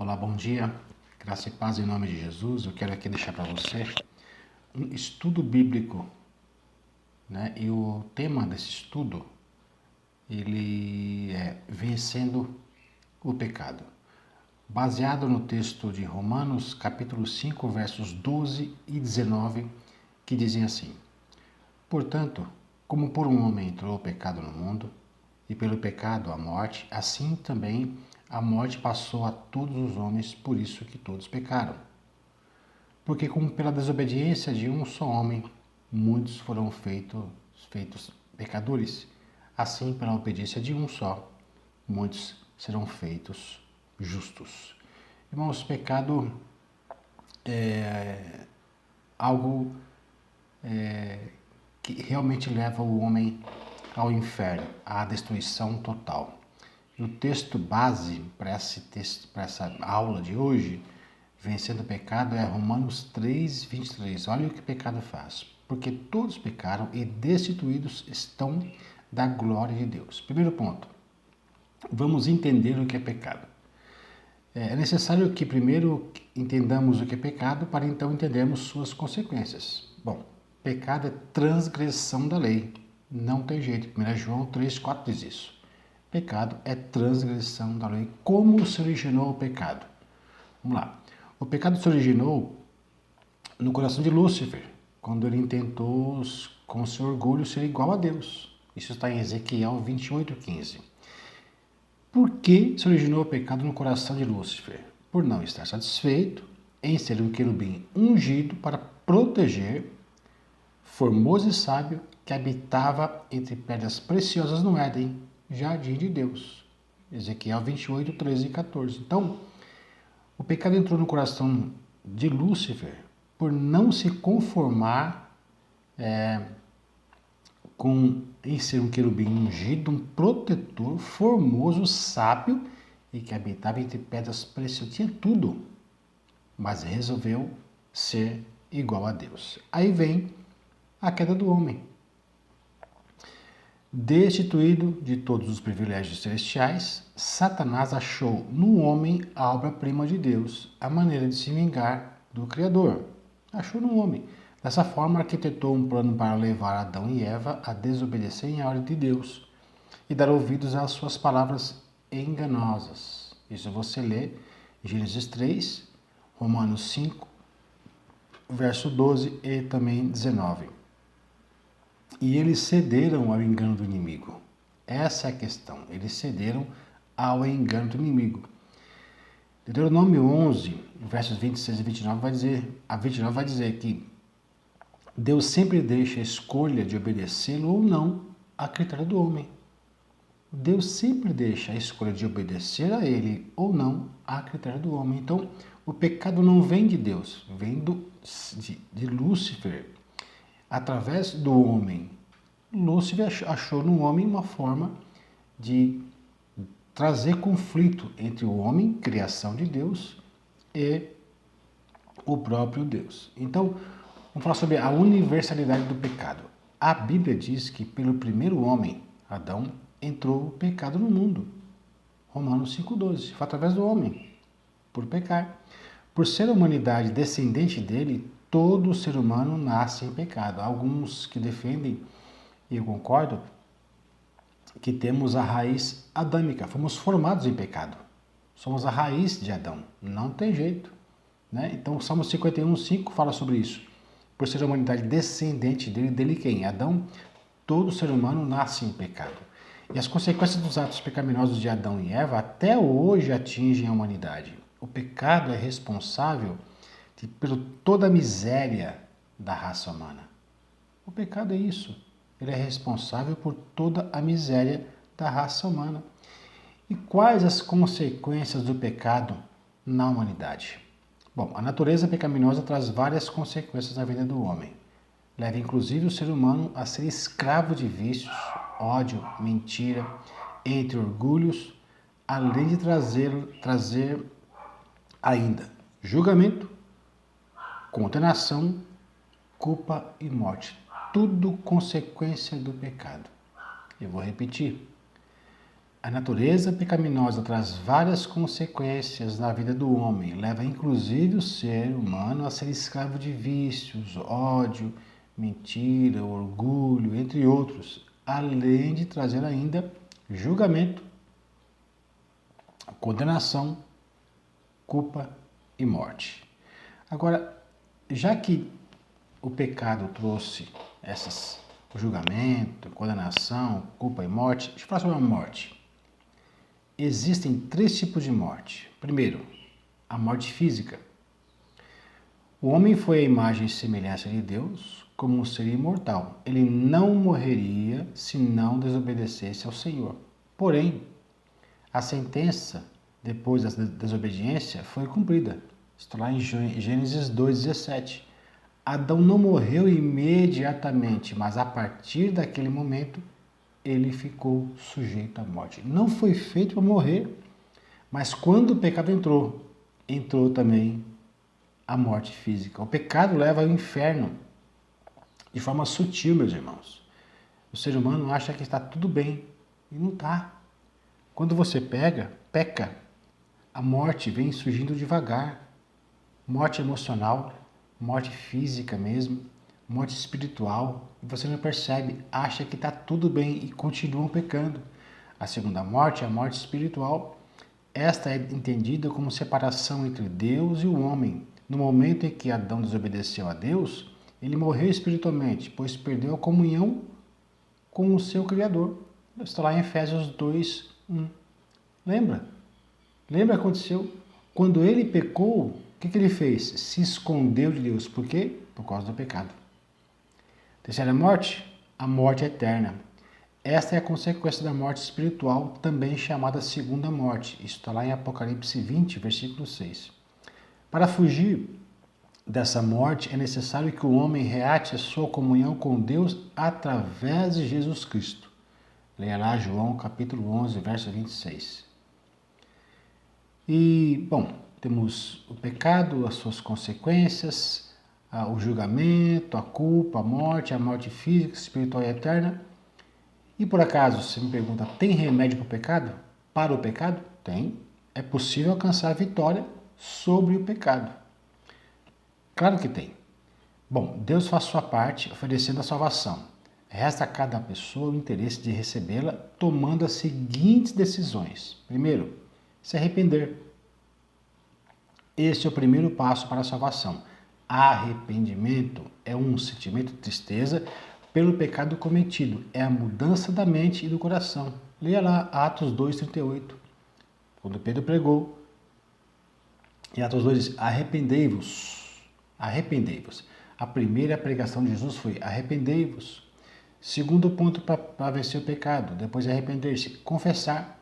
Olá, bom dia. Graça e paz em nome de Jesus. Eu quero aqui deixar para você um estudo bíblico, né? E o tema desse estudo, ele é vencendo o pecado. Baseado no texto de Romanos, capítulo 5, versos 12 e 19, que dizem assim: Portanto, como por um homem entrou o pecado no mundo, e pelo pecado a morte, assim também a morte passou a todos os homens, por isso que todos pecaram. Porque como pela desobediência de um só homem, muitos foram feitos pecadores, assim pela obediência de um só, muitos serão feitos justos. Irmãos, pecado é algo que realmente leva o homem ao inferno, à destruição total. E o texto base para essa aula de hoje, vencendo o pecado, é Romanos 3, 23. Olha o que o pecado faz. Porque todos pecaram e destituídos estão da glória de Deus. Primeiro ponto, vamos entender o que é pecado. É necessário que primeiro entendamos o que é pecado para então entendermos suas consequências. Bom, pecado é transgressão da lei. Não tem jeito. 1 João 3,4 diz isso. Pecado é transgressão da lei. Como se originou o pecado? Vamos lá. O pecado se originou no coração de Lúcifer, quando ele tentou, com seu orgulho, ser igual a Deus. Isso está em Ezequiel 28,15. Por que se originou o pecado no coração de Lúcifer? Por não estar satisfeito em ser um querubim ungido para proteger, formoso e sábio, que habitava entre pedras preciosas no Éden, jardim de Deus. Ezequiel 28, 13 e 14. Então, o pecado entrou no coração de Lúcifer por não se conformar em ser um querubim ungido, um protetor, formoso, sábio e que habitava entre pedras preciosas. Tinha tudo, mas resolveu ser igual a Deus. Aí vem a queda do homem. Destituído de todos os privilégios celestiais, Satanás achou no homem a obra-prima de Deus, a maneira de se vingar do Criador. Achou no homem. Dessa forma, arquitetou um plano para levar Adão e Eva a desobedecerem à ordem de Deus e dar ouvidos às suas palavras enganosas. Isso você lê em Gênesis 3, Romanos 5, verso 12 e também 19. E eles cederam ao engano do inimigo. Essa é a questão. Eles cederam ao engano do inimigo. Deuteronômio 11, versos 26 e 29 vai dizer que Deus sempre deixa a escolha de obedecê-lo ou não a critério do homem. Deus sempre deixa a escolha de obedecer a ele ou não a critério do homem. Então, o pecado não vem de Deus, vem de Lúcifer. Através do homem, Lúcifer achou no homem uma forma de trazer conflito entre o homem, criação de Deus, e o próprio Deus. Então, vamos falar sobre a universalidade do pecado. A Bíblia diz que pelo primeiro homem, Adão, entrou o pecado no mundo. Romanos 5,12. Foi através do homem, por pecar. Por ser a humanidade descendente dele, todo ser humano nasce em pecado. Há alguns que defendem, e eu concordo, que temos a raiz adâmica. Fomos formados em pecado. Somos a raiz de Adão. Não tem jeito. Né? Então, o Salmo 51,5 fala sobre isso. Por ser a humanidade descendente dele quem? Adão, todo ser humano nasce em pecado. E as consequências dos atos pecaminosos de Adão e Eva até hoje atingem a humanidade. O pecado é responsável por toda a miséria da raça humana. O pecado é isso. Ele é responsável por toda a miséria da raça humana. E quais as consequências do pecado na humanidade? Bom, a natureza pecaminosa traz várias consequências na vida do homem. Leva inclusive o ser humano a ser escravo de vícios, ódio, mentira, entre orgulhos, além de trazer ainda julgamento, condenação, culpa e morte. Tudo consequência do pecado. Eu vou repetir. A natureza pecaminosa traz várias consequências na vida do homem, leva inclusive o ser humano a ser escravo de vícios, ódio, mentira, orgulho, entre outros, além de trazer ainda julgamento, condenação, culpa e morte. Agora, já que o pecado trouxe julgamento, condenação, culpa e morte, deixa eu falar sobre a morte. Existem 3 tipos de morte. Primeiro, a morte física. O homem foi a imagem e semelhança de Deus como um ser imortal. Ele não morreria se não desobedecesse ao Senhor. Porém, a sentença, depois da desobediência, foi cumprida. Está lá em Gênesis 2,17. Adão não morreu imediatamente, mas a partir daquele momento, ele ficou sujeito à morte. Não foi feito para morrer, mas quando o pecado entrou também a morte física. O pecado leva ao inferno de forma sutil, meus irmãos. O ser humano acha que está tudo bem e não está. Quando você peca, a morte vem surgindo devagar. Morte emocional, morte física mesmo, morte espiritual, e você não percebe, acha que está tudo bem e continuam pecando. A segunda morte é a morte espiritual. Esta é entendida como separação entre Deus e o homem. No momento em que Adão desobedeceu a Deus, ele morreu espiritualmente, pois perdeu a comunhão com o seu Criador. Está lá em Efésios 2:1. Lembra? Lembra o que aconteceu? Quando ele pecou, o que ele fez? Se escondeu de Deus. Por quê? Por causa do pecado. Terceira morte, a morte eterna. Esta é a consequência da morte espiritual, também chamada segunda morte. Isso está lá em Apocalipse 20, versículo 6. Para fugir dessa morte, é necessário que o homem reate a sua comunhão com Deus através de Jesus Cristo. Leia lá João capítulo 11, verso 26. E, bom, temos o pecado, as suas consequências, o julgamento, a culpa, a morte física, espiritual e eterna. E por acaso, você me pergunta, tem remédio para o pecado? Para o pecado? Tem. É possível alcançar a vitória sobre o pecado. Claro que tem. Bom, Deus faz sua parte oferecendo a salvação. Resta a cada pessoa o interesse de recebê-la tomando as seguintes decisões. Primeiro, se arrepender. Este é o primeiro passo para a salvação. Arrependimento é um sentimento de tristeza pelo pecado cometido. É a mudança da mente e do coração. Leia lá Atos 2,38. Quando Pedro pregou, em Atos 2 diz, arrependei-vos. Arrependei-vos. A primeira pregação de Jesus foi arrependei-vos. Segundo ponto para vencer o pecado, depois de arrepender-se, confessar.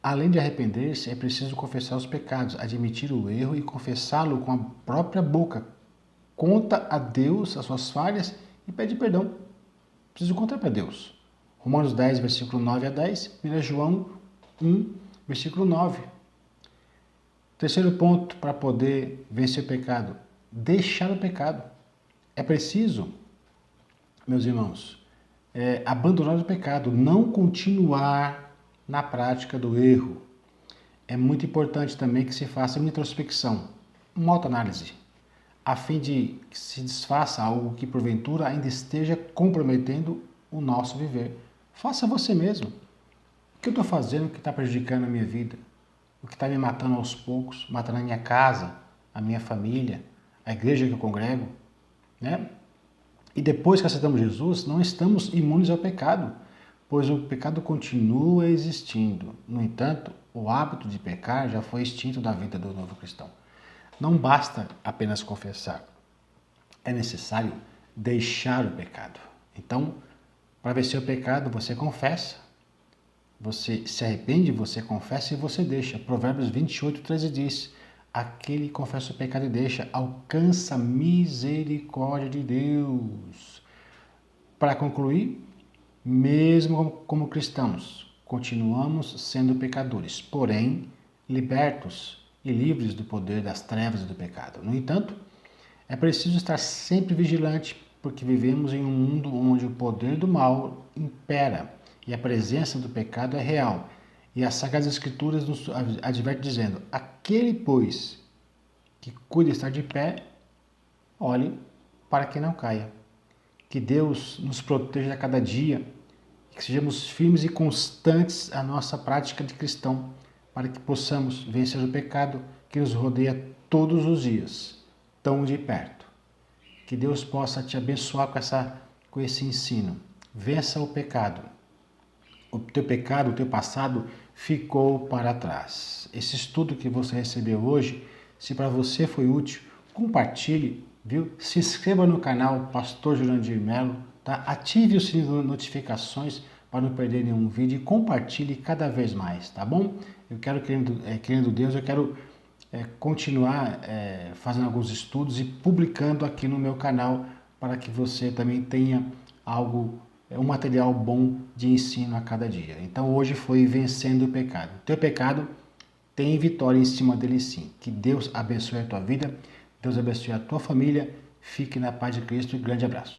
Além de arrepender-se, é preciso confessar os pecados, admitir o erro e confessá-lo com a própria boca. Conta a Deus as suas falhas e pede perdão. Preciso contar para Deus. Romanos 10, versículo 9 a 10, 1 João 1, versículo 9. Terceiro ponto para poder vencer o pecado, deixar o pecado. É preciso, meus irmãos, abandonar o pecado, não continuar na prática do erro. É muito importante também que se faça uma introspecção, uma autoanálise, a fim de que se desfaça algo que porventura ainda esteja comprometendo o nosso viver. Faça você mesmo. O que eu estou fazendo que está prejudicando a minha vida? O que está me matando aos poucos, matando a minha casa, a minha família, a igreja que eu congrego, né? E depois que aceitamos Jesus, não estamos imunes ao pecado, pois o pecado continua existindo. No entanto, o hábito de pecar já foi extinto da vida do novo cristão. Não basta apenas confessar, é necessário deixar o pecado. Então, para vencer o pecado, você confessa, você se arrepende, você confessa e você deixa. Provérbios 28, 13 diz, aquele que confessa o pecado e deixa, alcança misericórdia de Deus. Para concluir, mesmo como cristãos, continuamos sendo pecadores, porém libertos e livres do poder das trevas e do pecado. No entanto, é preciso estar sempre vigilante, porque vivemos em um mundo onde o poder do mal impera e a presença do pecado é real. E as Sagradas Escrituras nos adverte dizendo: aquele, pois, que cuida estar de pé, olhe para que não caia. Que Deus nos proteja a cada dia, que sejamos firmes e constantes a nossa prática de cristão, para que possamos vencer o pecado que nos rodeia todos os dias, tão de perto. Que Deus possa te abençoar com esse ensino. Vença o pecado. O teu pecado, o teu passado ficou para trás. Esse estudo que você recebeu hoje, se para você foi útil, compartilhe, viu? Se inscreva no canal Pastor Jurandir Melo, tá? Ative o sininho de notificações para não perder nenhum vídeo e compartilhe cada vez mais, tá bom? Eu quero, querendo Deus, eu quero continuar fazendo alguns estudos e publicando aqui no meu canal para que você também tenha um material bom de ensino a cada dia. Então hoje foi vencendo o pecado. O teu pecado tem vitória em cima dele sim. Que Deus abençoe a tua vida, Deus abençoe a tua família. Fique na paz de Cristo e grande abraço.